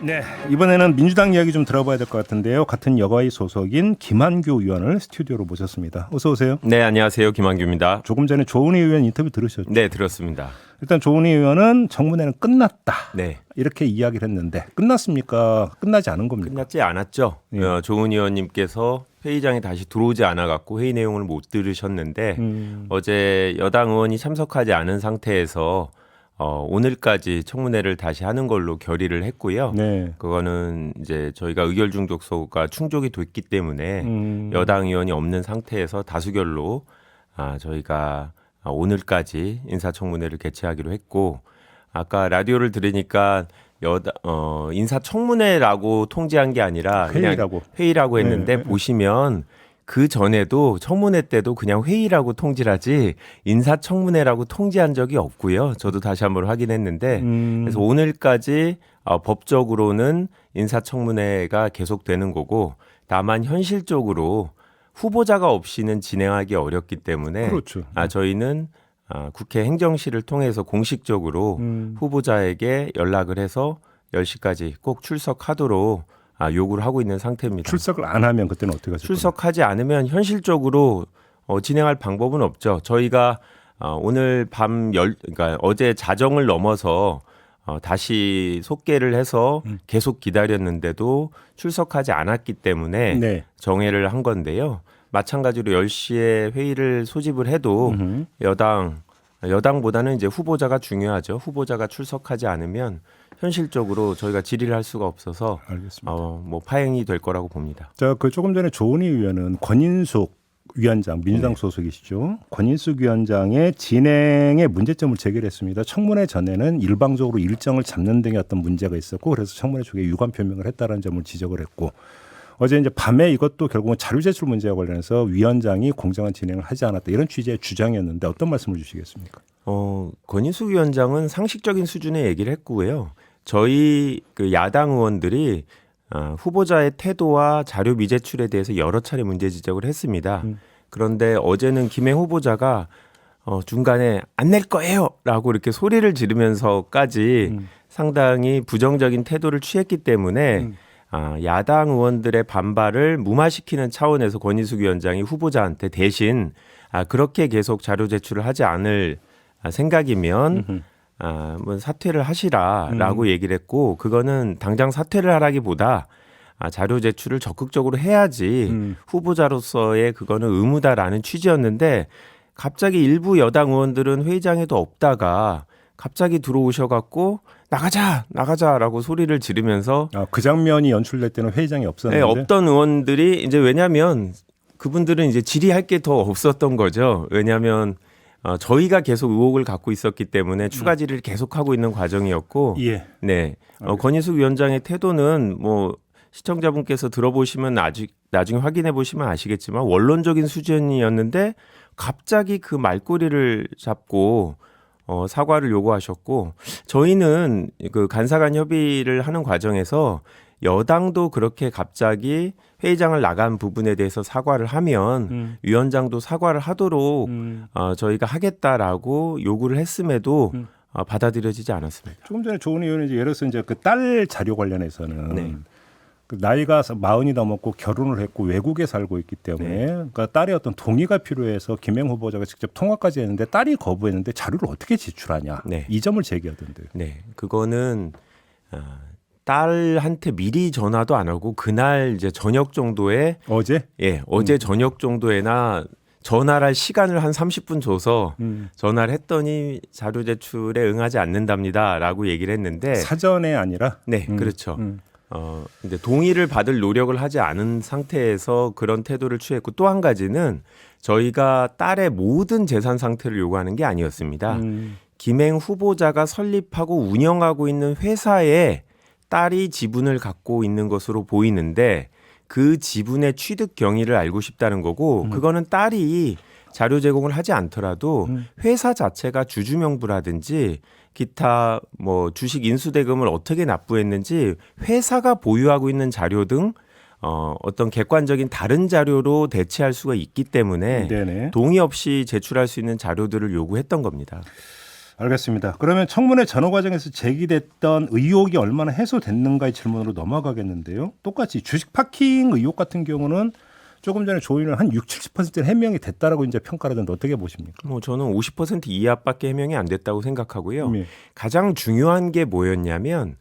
네, 이번에는 민주당 이야기 좀 들어봐야 될 것 같은데요. 같은 여가위 소속인 김한규 의원을 스튜디오로 모셨습니다. 어서 오세요. 네, 안녕하세요. 김한규입니다. 조금 전에 조은희 의원 인터뷰 들으셨죠? 네, 들었습니다. 일단 조은희 의원은 청문회는 끝났다. 네. 이렇게 이야기를 했는데 끝났습니까? 끝나지 않은 겁니까? 끝났지 않았죠. 조은 의원님께서 회의장에 다시 들어오지 않아갖고 회의 내용을 못 들으셨는데 어제 여당 의원이 참석하지 않은 상태에서 오늘까지 청문회를 다시 하는 걸로 결의를 했고요. 네. 그거는 이제 저희가 의결 중독소가 충족이 됐기 때문에 여당 의원이 없는 상태에서 다수결로 저희가 오늘까지 인사청문회를 개최하기로 했고, 아까 라디오를 들으니까 인사청문회라고 통지한 게 아니라 그냥 회의라고 했는데 네. 보시면 그 전에도 청문회 때도 그냥 회의라고 통지하지 인사청문회라고 통지한 적이 없고요. 저도 다시 한번 확인했는데 그래서 오늘까지 법적으로는 인사청문회가 계속되는 거고, 다만 현실적으로 후보자가 없이는 진행하기 어렵기 때문에 그렇죠. 저희는 국회 행정실을 통해서 공식적으로 후보자에게 연락을 해서 10시까지 꼭 출석하도록 요구를 하고 있는 상태입니다. 출석을 안 하면 그때는 어떻게 하실 출석하지 않으면 현실적으로 진행할 방법은 없죠. 저희가 오늘 그러니까 어제 자정을 넘어서 다시 속개를 해서 계속 기다렸는데도 출석하지 않았기 때문에 네. 정회를 한 건데요. 마찬가지로 10시에 회의를 소집을 해도 여당보다는 이제 후보자가 중요하죠. 후보자가 출석하지 않으면 현실적으로 저희가 질의를 할 수가 없어서 알겠습니다. 뭐 파행이 될 거라고 봅니다. 자, 그 조금 전에 조은희 의원은 권인숙 위원장, 민주당 소속이시죠. 권인숙 위원장의 진행의 문제점을 제기했습니다. 청문회 전에는 일방적으로 일정을 잡는 등의 어떤 문제가 있었고, 그래서 청문회 쪽에 유감 표명을 했다는 점을 지적을 했고, 어제 이제 밤에 이것도 결국은 자료 제출 문제와 관련해서 위원장이 공정한 진행을 하지 않았다, 이런 취지의 주장이었는데 어떤 말씀을 주시겠습니까? 권인숙 위원장은 상식적인 수준의 얘기를 했고요. 저희 그 야당 의원들이 후보자의 태도와 자료 미제출에 대해서 여러 차례 문제 지적을 했습니다. 그런데 어제는 김행 후보자가 중간에 안 낼 거예요라고 이렇게 소리를 지르면서까지 상당히 부정적인 태도를 취했기 때문에 야당 의원들의 반발을 무마시키는 차원에서 권인숙 위원장이 후보자한테 대신 그렇게 계속 자료 제출을 하지 않을 생각이면 뭐 사퇴를 하시라라고 얘기를 했고, 그거는 당장 사퇴를 하라기보다 자료 제출을 적극적으로 해야지 후보자로서의 그거는 의무다라는 취지였는데, 갑자기 일부 여당 의원들은 회의장에도 없다가 갑자기 들어오셔갖고 나가자라고 소리를 지르면서 그 장면이 연출될 때는 회의장에 없었는데 없던 의원들이 이제, 왜냐하면 그분들은 이제 질의할 게 더 없었던 거죠. 왜냐하면 저희가 계속 의혹을 갖고 있었기 때문에 추가 질의를 계속하고 있는 과정이었고, 예. 네, 권인숙 위원장의 태도는 뭐 시청자분께서 들어보시면 나중에 확인해 보시면 아시겠지만 원론적인 수준이었는데 갑자기 그 말꼬리를 잡고 사과를 요구하셨고, 저희는 그 간사간 협의를 하는 과정에서 여당도 그렇게 갑자기 회의장을 나간 부분에 대해서 사과를 하면 위원장도 사과를 하도록 저희가 하겠다라고 요구를 했음에도 받아들여지지 않았습니다. 조금 전에 조은희 의원이 예를 들어서 이제 그 딸 자료 관련해서는 네. 그 나이가 40이 넘었고 결혼을 했고 외국에 살고 있기 때문에 그러니까 딸의 어떤 동의가 필요해서 김행 후보자가 직접 통화까지 했는데 딸이 거부했는데 자료를 어떻게 제출하냐, 네. 이 점을 제기하던데요. 네, 그거는 딸한테 미리 전화도 안 하고 그날 이제 저녁 정도에 어제 어제 저녁 정도에나 전화를 할 시간을 한 30분 줘서 전화를 했더니 자료 제출에 응하지 않는답니다라고 얘기를 했는데, 사전에 아니라 네, 그렇죠. 근데 동의를 받을 노력을 하지 않은 상태에서 그런 태도를 취했고, 또 한 가지는 저희가 딸의 모든 재산 상태를 요구하는 게 아니었습니다. 김행 후보자가 설립하고 운영하고 있는 회사에 딸이 지분을 갖고 있는 것으로 보이는데 그 지분의 취득 경위를 알고 싶다는 거고, 그거는 딸이 자료 제공을 하지 않더라도 회사 자체가 주주명부라든지 기타 뭐 주식 인수대금을 어떻게 납부했는지 회사가 보유하고 있는 자료 등 어떤 객관적인 다른 자료로 대체할 수가 있기 때문에 네네. 동의 없이 제출할 수 있는 자료들을 요구했던 겁니다. 알겠습니다. 그러면 청문회 전후 과정에서 제기됐던 의혹이 얼마나 해소됐는가의 질문으로 넘어가겠는데요. 똑같이 주식 파킹 의혹 같은 경우는 조금 전에 조인은 한 60-70%는 해명이 됐다라고 이제 평가를 하던데 어떻게 보십니까? 뭐 저는 50% 이하밖에 해명이 안 됐다고 생각하고요. 예. 가장 중요한 게 뭐였냐면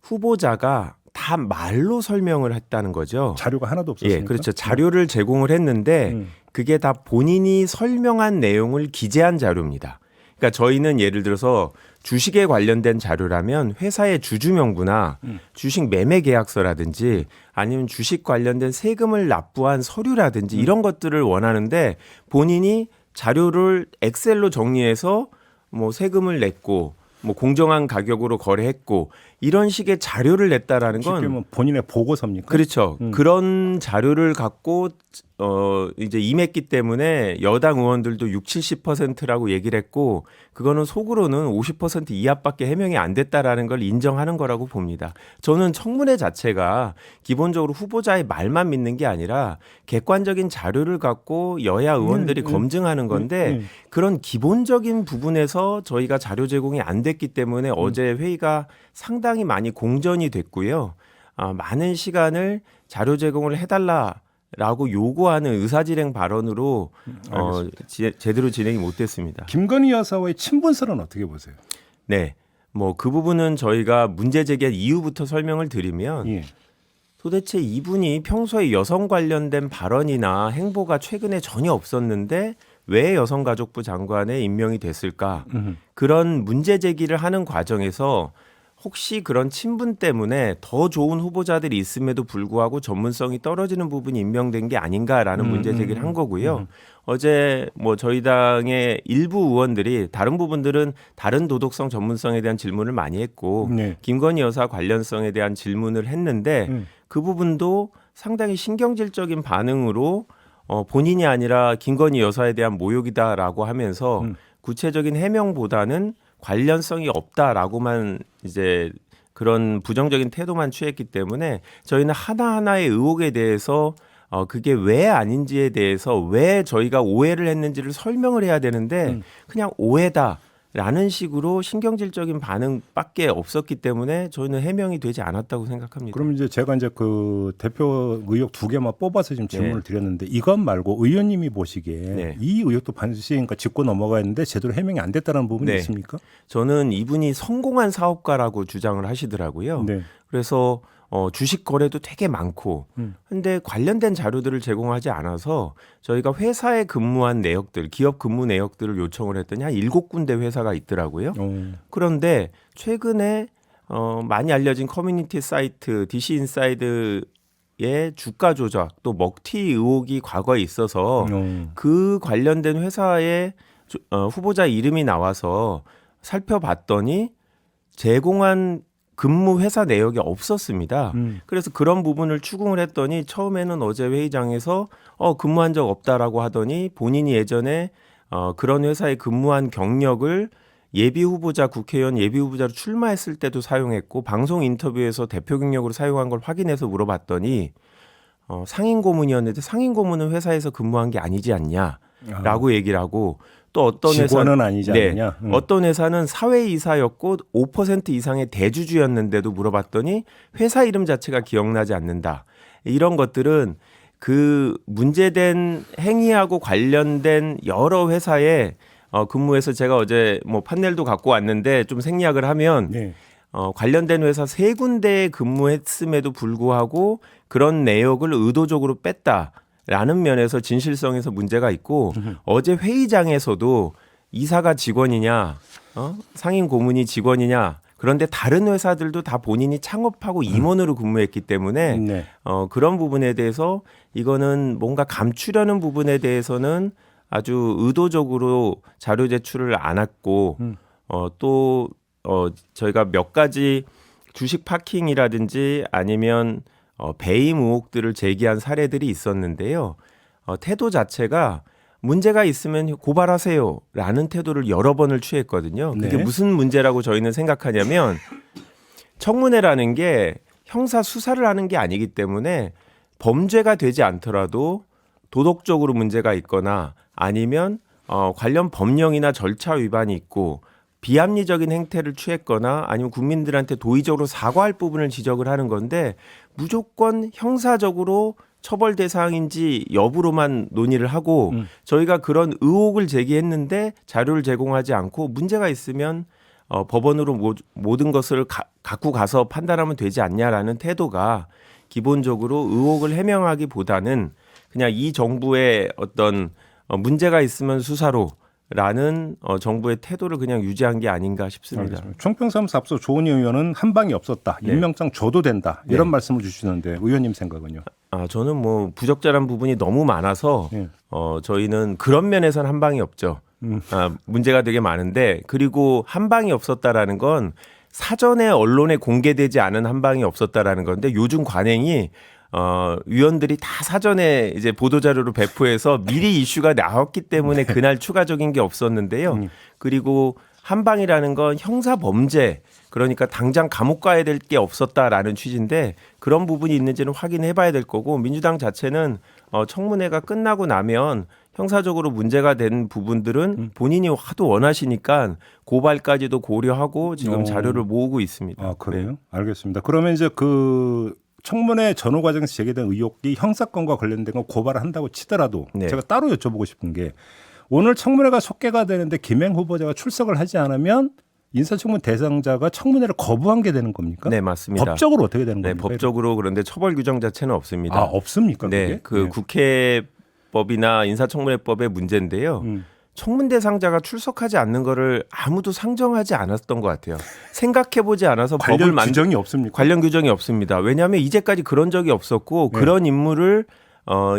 후보자가 다 말로 설명을 했다는 거죠. 자료가 하나도 없었으니까. 예, 그렇죠. 자료를 제공을 했는데 그게 다 본인이 설명한 내용을 기재한 자료입니다. 그러니까 저희는 예를 들어서 주식에 관련된 자료라면 회사의 주주 명부나 주식 매매 계약서라든지 아니면 주식 관련된 세금을 납부한 서류라든지 이런 것들을 원하는데 본인이 자료를 엑셀로 정리해서 뭐 세금을 냈고 뭐 공정한 가격으로 거래했고 이런 식의 자료를 냈다라는 건 쉽게 말하면 본인의 보고서입니까? 그렇죠. 그런 자료를 갖고 이제 임했기 때문에 여당 의원들도 60-70%라고 얘기를 했고 그거는 속으로는 50% 이하밖에 해명이 안 됐다라는 걸 인정하는 거라고 봅니다. 저는 청문회 자체가 기본적으로 후보자의 말만 믿는 게 아니라 객관적인 자료를 갖고 여야 의원들이 검증하는 건데 그런 기본적인 부분에서 저희가 자료 제공이 안 됐기 때문에 어제 회의가 상당히 많이 공전이 됐고요. 많은 시간을 자료 제공을 해달라라고 요구하는 의사진행 발언으로 제대로 진행이 못 됐습니다. 김건희 여사와의 친분설은 어떻게 보세요? 네, 뭐 그 부분은 저희가 문제 제기한 이유부터 설명을 드리면 예. 도대체 이분이 평소에 여성 관련된 발언이나 행보가 최근에 전혀 없었는데 왜 여성가족부 장관에 임명이 됐을까? 그런 문제 제기를 하는 과정에서 혹시 그런 친분 때문에 더 좋은 후보자들이 있음에도 불구하고 전문성이 떨어지는 부분이 임명된 게 아닌가라는 문제 제기를 한 거고요. 어제 뭐 저희 당의 일부 의원들이 다른 부분들은 다른 도덕성 전문성에 대한 질문을 많이 했고 네. 김건희 여사 관련성에 대한 질문을 했는데 그 부분도 상당히 신경질적인 반응으로 본인이 아니라 김건희 여사에 대한 모욕이다라고 하면서 구체적인 해명보다는 관련성이 없다라고만 이제 그런 부정적인 태도만 취했기 때문에 저희는 하나하나의 의혹에 대해서 그게 왜 아닌지에 대해서 왜 저희가 오해를 했는지를 설명을 해야 되는데 그냥 오해다라는 식으로 신경질적인 반응밖에 없었기 때문에 저희는 해명이 되지 않았다고 생각합니다. 그럼 이제 제가 이제 그 대표 의혹 2개만 뽑아서 지금 질문을 드렸는데 이것 말고 의원님이 보시기에 이 의혹도 반드시 그러니까 짚고 넘어가야 했는데 제대로 해명이 안 됐다는 부분이 있습니까? 저는 이분이 성공한 사업가라고 주장을 하시더라고요. 네. 그래서 주식 거래도 되게 많고 근데 관련된 자료들을 제공하지 않아서 저희가 회사에 근무한 내역들, 기업 근무 내역들을 요청을 했더니 한 7군데 회사가 있더라고요. 그런데 최근에 많이 알려진 커뮤니티 사이트 DC 인사이드의 주가 조작 또 먹튀 의혹이 과거에 있어서 그 관련된 회사에 후보자 이름이 나와서 살펴봤더니 제공한 근무 회사 내역이 없었습니다. 그래서 그런 부분을 추궁을 했더니 처음에는 어제 회의장에서 근무한 적 없다라고 하더니 본인이 예전에 그런 회사에 근무한 경력을 예비 후보자 국회의원 예비 후보자로 출마했을 때도 사용했고 방송 인터뷰에서 대표 경력으로 사용한 걸 확인해서 물어봤더니 상임 고문이었는데 상임 고문은 회사에서 근무한 게 아니지 않냐라고 얘기를 하고 또 어떤 직원은 아니지 않느냐. 어떤 회사는 사회이사였고 5% 이상의 대주주였는데도 물어봤더니 회사 이름 자체가 기억나지 않는다. 이런 것들은 그 문제된 행위하고 관련된 여러 회사에 근무해서 제가 어제 뭐 판넬도 갖고 왔는데 좀 생략을 하면 관련된 회사 3군데에 근무했음에도 불구하고 그런 내역을 의도적으로 뺐다. 라는 면에서 진실성에서 문제가 있고 어제 회의장에서도 이사가 직원이냐 상임 고문이 직원이냐 그런데 다른 회사들도 다 본인이 창업하고 임원으로 근무했기 때문에 그런 부분에 대해서 이거는 뭔가 감추려는 부분에 대해서는 아주 의도적으로 자료 제출을 안 했고 또 저희가 몇 가지 주식 파킹이라든지 아니면 배임 의혹들을 제기한 사례들이 있었는데요. 태도 자체가 문제가 있으면 고발하세요라는 태도를 여러 번을 취했거든요. 그게 무슨 문제라고 저희는 생각하냐면 청문회라는 게 형사 수사를 하는 게 아니기 때문에 범죄가 되지 않더라도 도덕적으로 문제가 있거나 아니면 관련 법령이나 절차 위반이 있고 비합리적인 행태를 취했거나 아니면 국민들한테 도의적으로 사과할 부분을 지적을 하는 건데 무조건 형사적으로 처벌 대상인지 여부로만 논의를 하고 저희가 그런 의혹을 제기했는데 자료를 제공하지 않고 문제가 있으면 법원으로 모든 것을 갖고 가서 판단하면 되지 않냐라는 태도가 기본적으로 의혹을 해명하기보다는 그냥 이 정부의 어떤 문제가 있으면 수사로 라는 정부의 태도를 그냥 유지한 게 아닌가 싶습니다. 총평사무소 앞서 조은희 의원은 한 방이 없었다. 네. 임명장 줘도 된다. 이런 네. 말씀을 주시는데 의원님 생각은요? 저는 뭐 부적절한 부분이 너무 많아서 네. 저희는 그런 면에서는 한 방이 없죠. 문제가 되게 많은데 그리고 한 방이 없었다라는 건 사전에 언론에 공개되지 않은 한 방이 없었다라는 건데 요즘 관행이 위원들이 다 사전에 이제 보도자료로 배포해서 미리 이슈가 나왔기 때문에 그날 추가적인 게 없었는데요. 그리고 한방이라는 건 형사 범죄 그러니까 당장 감옥 가야 될 게 없었다라는 취지인데 그런 부분이 있는지는 확인해 봐야 될 거고 민주당 자체는 청문회가 끝나고 나면 형사적으로 문제가 된 부분들은 본인이 하도 원하시니까 고발까지도 고려하고 지금 자료를 모으고 있습니다. 아, 그래요? 네. 알겠습니다. 그러면 이제 그 청문회 전후 과정에서 제기된 의혹이 형사건과 관련된 건 고발을 한다고 치더라도 네. 제가 따로 여쭤보고 싶은 게 오늘 청문회가 속개가 되는데 김행 후보자가 출석을 하지 않으면 인사청문 대상자가 청문회를 거부한 게 되는 겁니까? 네, 맞습니다. 법적으로 어떻게 되는 네, 겁니까? 법적으로 그런데 처벌 규정 자체는 없습니다. 아, 없습니까? 네, 그게? 국회법이나 인사청문회법의 문제인데요. 청문 대상자가 출석하지 않는 거를 아무도 상정하지 않았던 것 같아요. 생각해보지 않아서 관련 규정이 없습니까? 관련 규정이 없습니다. 왜냐하면 이제까지 그런 적이 없었고 네. 그런 인물을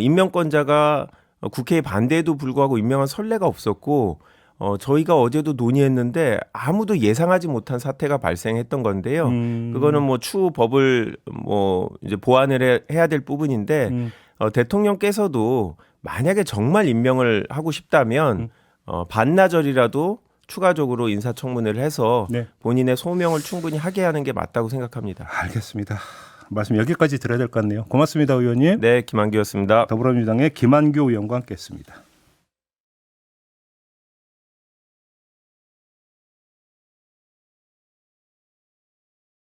임명권자가 국회의 반대에도 불구하고 임명한 선례가 없었고 저희가 어제도 논의했는데 아무도 예상하지 못한 사태가 발생했던 건데요. 그거는 뭐 추후 법을 뭐 이제 보완을 해야 될 부분인데 대통령께서도 만약에 정말 임명을 하고 싶다면 반나절이라도 추가적으로 인사청문회를 해서 네. 본인의 소명을 충분히 하게 하는 게 맞다고 생각합니다. 알겠습니다. 말씀 여기까지 드려야 될 것 같네요. 고맙습니다, 의원님. 네, 김한규였습니다. 더불어민주당의 김한규 의원과 함께했습니다.